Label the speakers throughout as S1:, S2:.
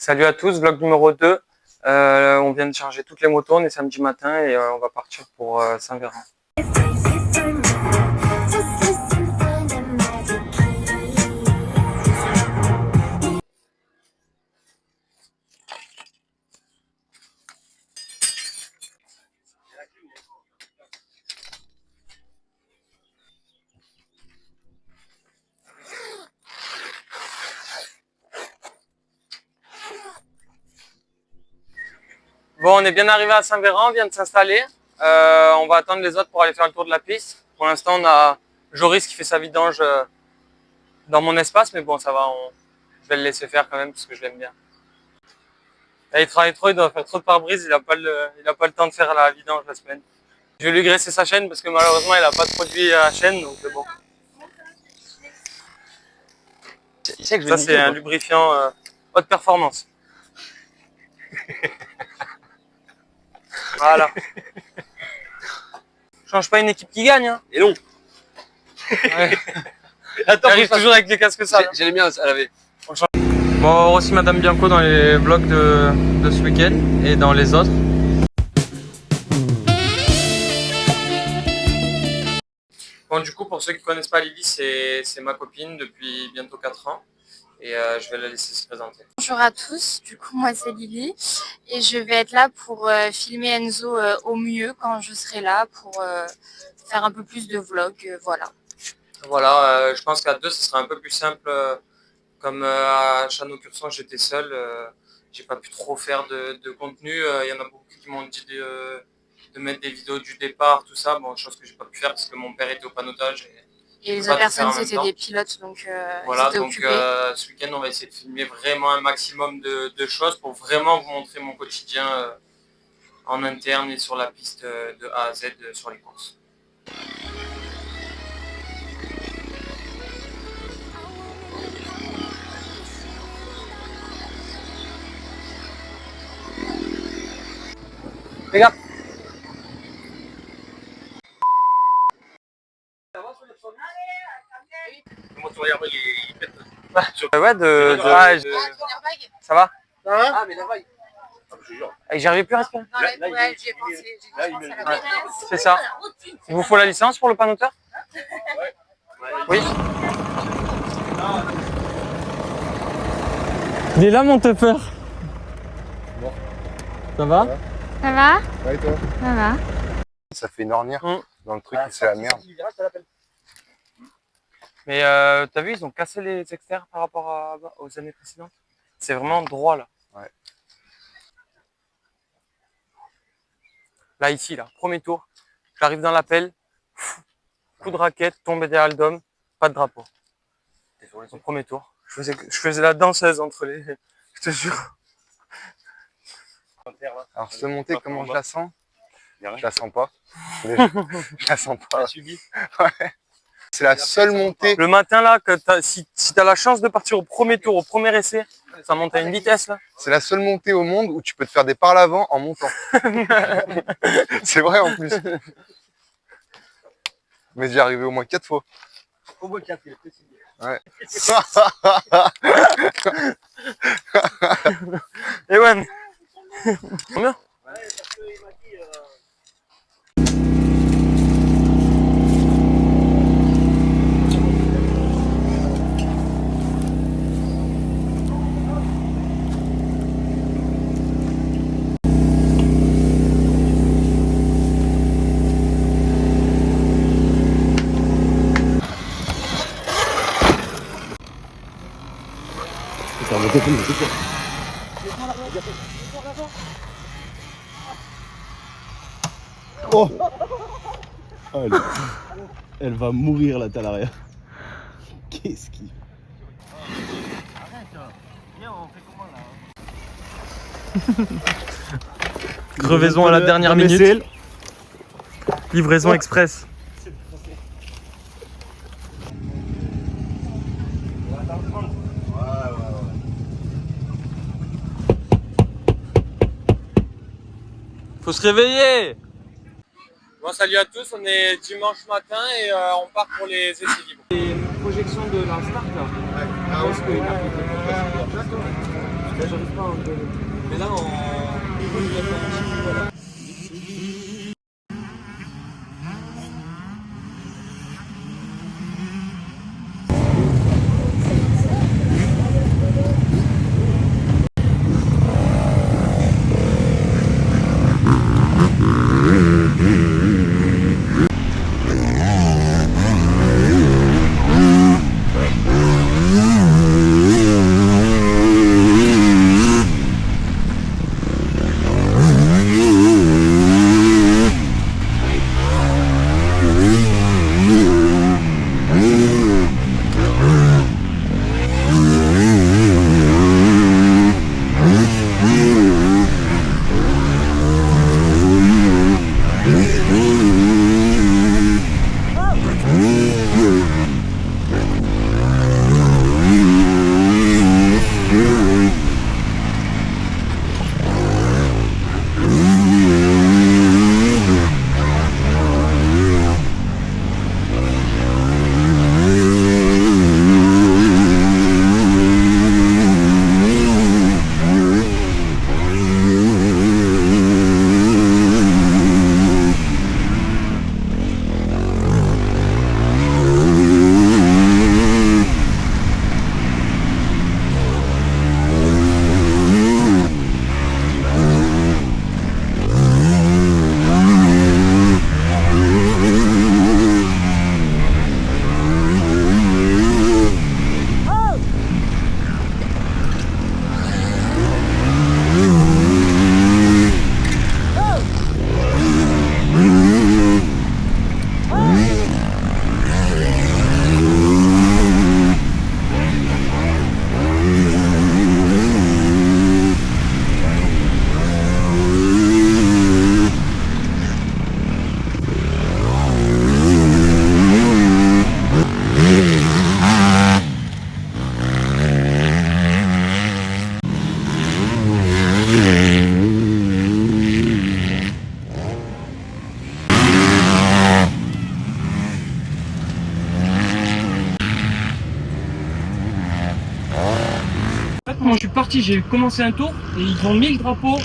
S1: Salut à tous, vlog numéro 2. On vient de charger toutes les motos, on est samedi matin et on va partir pour Saint-Véran. Bon, on est bien arrivé à Saint-Véran, on vient de s'installer. On va attendre les autres pour aller faire le tour de la piste. Pour l'instant, on a Joris qui fait sa vidange dans mon espace, mais bon, ça va, je vais le laisser faire quand même parce que je l'aime bien. Là, il travaille trop, il doit faire trop de pare-brise, il n'a pas le temps de faire la vidange la semaine. Je vais lui graisser sa chaîne parce que malheureusement, il n'a pas de produit à la chaîne, donc bon. Ça, c'est un lubrifiant haute performance. Voilà. Change pas une équipe qui gagne, hein.
S2: Et non.
S1: Ouais.
S2: Attends,
S1: j'arrive toujours avec les casques sales.
S2: J'ai les miens à laver.
S1: Bon, on va voir aussi Madame Bianco dans les vlogs de ce week-end et dans les autres. Bon, du coup, pour ceux qui ne connaissent pas Lily, c'est ma copine depuis bientôt 4 ans. Et je vais la laisser se présenter.
S3: Bonjour à tous, du coup moi c'est Lily et je vais être là pour filmer Enzo au mieux quand je serai là pour faire un peu plus de vlog, voilà.
S1: Voilà, je pense qu'à deux ce sera un peu plus simple, comme à Chano-Curson j'étais seul, j'ai pas pu trop faire de contenu, il y en a beaucoup qui m'ont dit de mettre des vidéos du départ, tout ça, bon, chose que j'ai pas pu faire parce que mon père était au panotage.
S3: Et les autres personnes c'était des pilotes, donc
S1: voilà,
S3: ils étaient
S1: donc
S3: occupés.
S1: ce week-end on va essayer de filmer vraiment un maximum de choses pour vraiment vous montrer mon quotidien en interne et sur la piste de A à Z sur les courses. Les gars, ouais, ça va?
S2: Ah, mais la vague.
S1: J'arrivais plus à respirer.
S3: Non, là, j'y ai pensé, j'ai dit à la vitesse.
S1: C'est ça. Il vous faut la licence pour le panoteur? Oui. Il est là mon tupper.
S4: Bon.
S1: Ça va?
S3: Ça va?
S4: Ouais, et toi?
S3: Ça va.
S4: Ça fait une ornière dans le truc, c'est la merde.
S1: Mais t'as vu, ils ont cassé les extérieurs par rapport aux années précédentes. C'est vraiment droit là.
S4: Ouais.
S1: Là, ici, là, premier tour. J'arrive dans l'appel. Coup de raquette, tombé derrière le dôme, pas de drapeau. Au premier tour. Je faisais la danseuse entre les. Je te jure.
S4: Alors, cette montée, comment je la sens? Je la sens pas. Je la sens pas. Ouais. C'est la seule montée.
S1: Le matin, là, si t'as la chance de partir au premier tour, au premier essai, ça monte à une vitesse, là.
S4: C'est la seule montée au monde où tu peux te faire des par l'avant en montant. C'est vrai en plus. Mais j'y arrivé au moins 4 fois.
S2: Au moins 4, il est précisé.
S4: Ouais.
S1: Et ouais. Combien?
S2: Ouais, parce qu'il m'a dit.
S5: Oh, elle va mourir là, t'as l'arrière. Qu'est-ce qu'il...
S1: Crevaison à la dernière minute. Livraison express. Faut se réveiller. Bon, salut à tous, on est dimanche matin et on part pour les essais libres. Une projection de la start là. Ouais. Ah, ouais. Là, j'arrive pas.
S6: Moi je suis parti, j'ai commencé un tour et ils ont mis le drapeau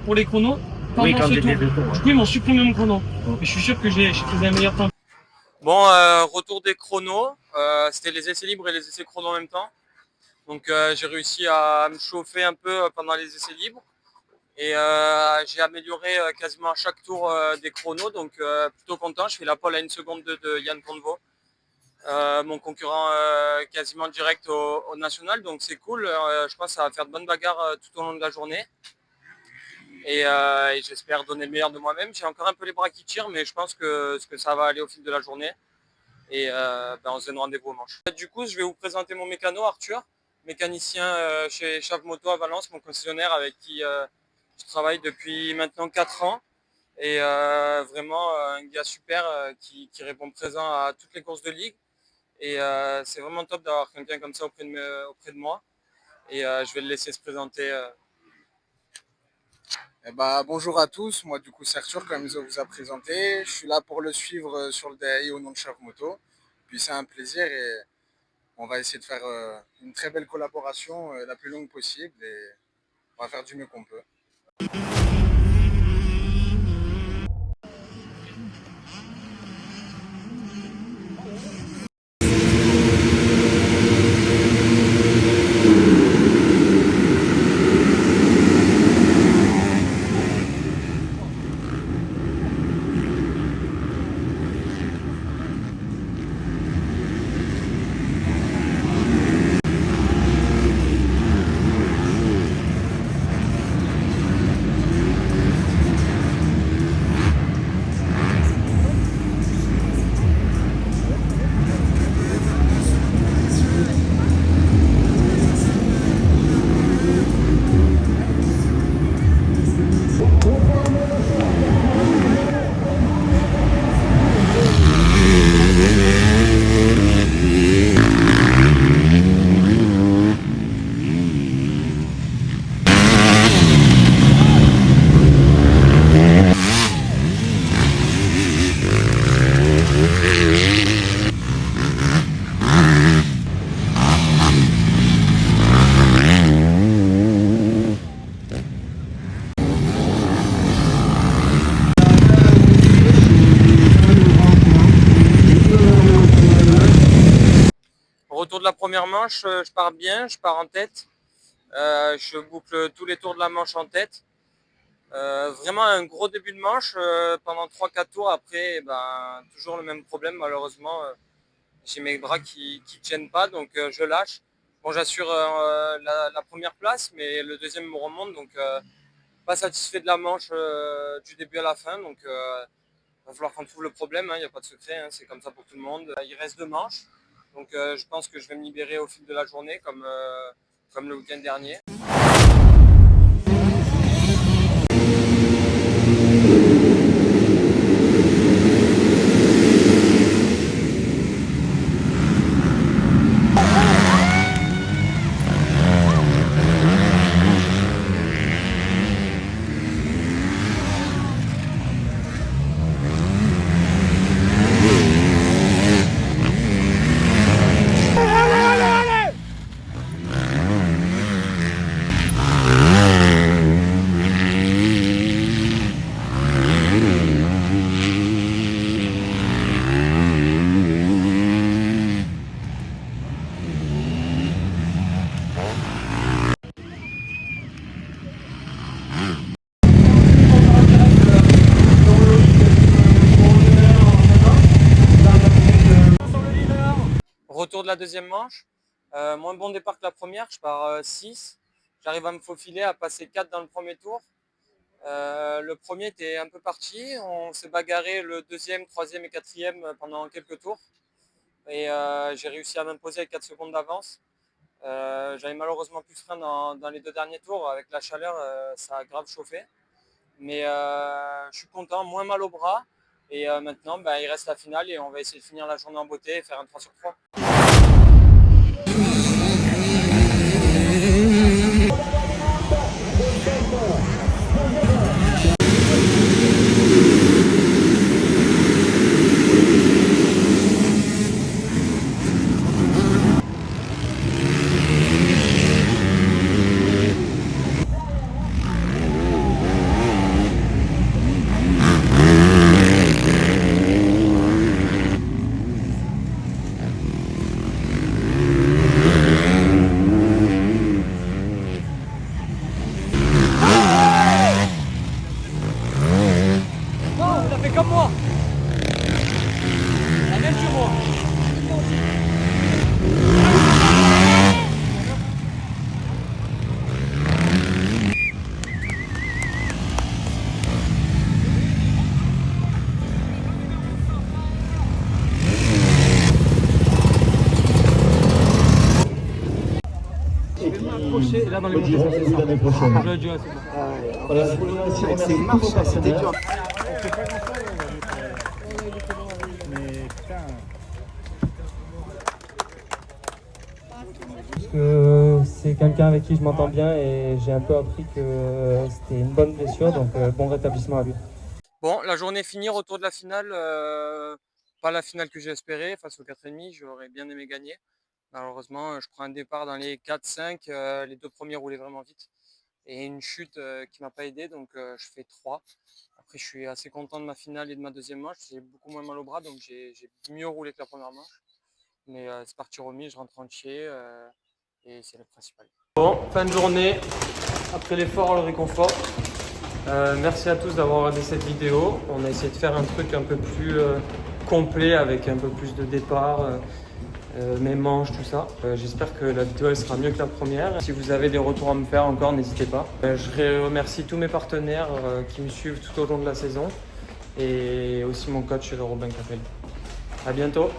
S6: pour les chronos pendant ce tour. Du coup ils m'ont supprimé mon chrono. Et je suis sûr que j'ai fait un meilleur temps.
S1: Bon, retour des chronos. C'était les essais libres et les essais chronos en même temps. Donc j'ai réussi à me chauffer un peu pendant les essais libres. Et j'ai amélioré quasiment à chaque tour des chronos. Donc plutôt content. Je fais la pole à 1 seconde de Yann Convo. Mon concurrent quasiment direct au national, donc c'est cool. Je pense que ça va faire de bonnes bagarres tout au long de la journée et j'espère donner le meilleur de moi-même. J'ai encore un peu les bras qui tirent, mais je pense que ça va aller au fil de la journée et on se donne rendez-vous au manche. Du coup, je vais vous présenter mon mécano, Arthur, mécanicien chez Chav Moto à Valence, mon concessionnaire avec qui je travaille depuis maintenant 4 ans. Et vraiment un gars super qui répond présent à toutes les courses de ligue. Et c'est vraiment top d'avoir quelqu'un comme ça auprès de moi. Et je vais le laisser se présenter.
S7: Bonjour à tous, moi du coup c'est Arthur comme il vous a présenté. Je suis là pour le suivre sur le DAI au nom de Chav Moto. Puis c'est un plaisir et on va essayer de faire une très belle collaboration la plus longue possible et on va faire du mieux qu'on peut.
S1: Retour de la première manche, je pars bien, je pars en tête. Je boucle tous les tours de la manche en tête. Vraiment un gros début de manche pendant 3-4 tours. Après, toujours le même problème malheureusement. J'ai mes bras qui tiennent pas, donc je lâche. Bon, j'assure la première place, mais le deuxième me remonte, donc pas satisfait de la manche du début à la fin. Donc va falloir qu'on trouve le problème, il n'y a pas de secret, hein, c'est comme ça pour tout le monde. Il reste 2 manches, donc je pense que je vais me libérer au fil de la journée comme le week-end dernier. Retour de la deuxième manche, moins bon départ que la première, je pars 6, j'arrive à me faufiler, à passer 4 dans le premier tour. Le premier était un peu parti, on s'est bagarré le deuxième, troisième et quatrième pendant quelques tours. Et j'ai réussi à m'imposer avec 4 secondes d'avance. J'avais malheureusement plus de frein dans les 2 derniers tours, avec la chaleur ça a grave chauffé. Mais je suis content, moins mal au bras. Et maintenant, il reste la finale et on va essayer de finir la journée en beauté et faire un 3 sur 3. Comme moi, la même que moi. Je vais m'approcher là dans les montées.
S5: L'année prochaine.
S2: C'est une marche, c'était dur.
S6: C'est quelqu'un avec qui je m'entends bien et j'ai un peu appris que c'était une bonne blessure, donc bon rétablissement à lui.
S1: Bon, la journée est finie, retour de la finale. Pas la finale que j'ai espérée, face au 4,5, j'aurais bien aimé gagner. Malheureusement, je prends un départ dans les 4-5, les 2 premiers roulaient vraiment vite. Et une chute qui m'a pas aidé, donc je fais 3. Après, je suis assez content de ma finale et de ma deuxième manche. J'ai beaucoup moins mal au bras, donc j'ai mieux roulé que la première manche. Mais c'est parti remis, je rentre entier et c'est le principal. Bon, fin de journée, après l'effort, le réconfort. Merci à tous d'avoir regardé cette vidéo. On a essayé de faire un truc un peu plus complet avec un peu plus de départ, mes manches, tout ça. J'espère que la vidéo elle sera mieux que la première. Si vous avez des retours à me faire encore, n'hésitez pas. Je remercie tous mes partenaires qui me suivent tout au long de la saison et aussi mon coach Robin Capel. À bientôt.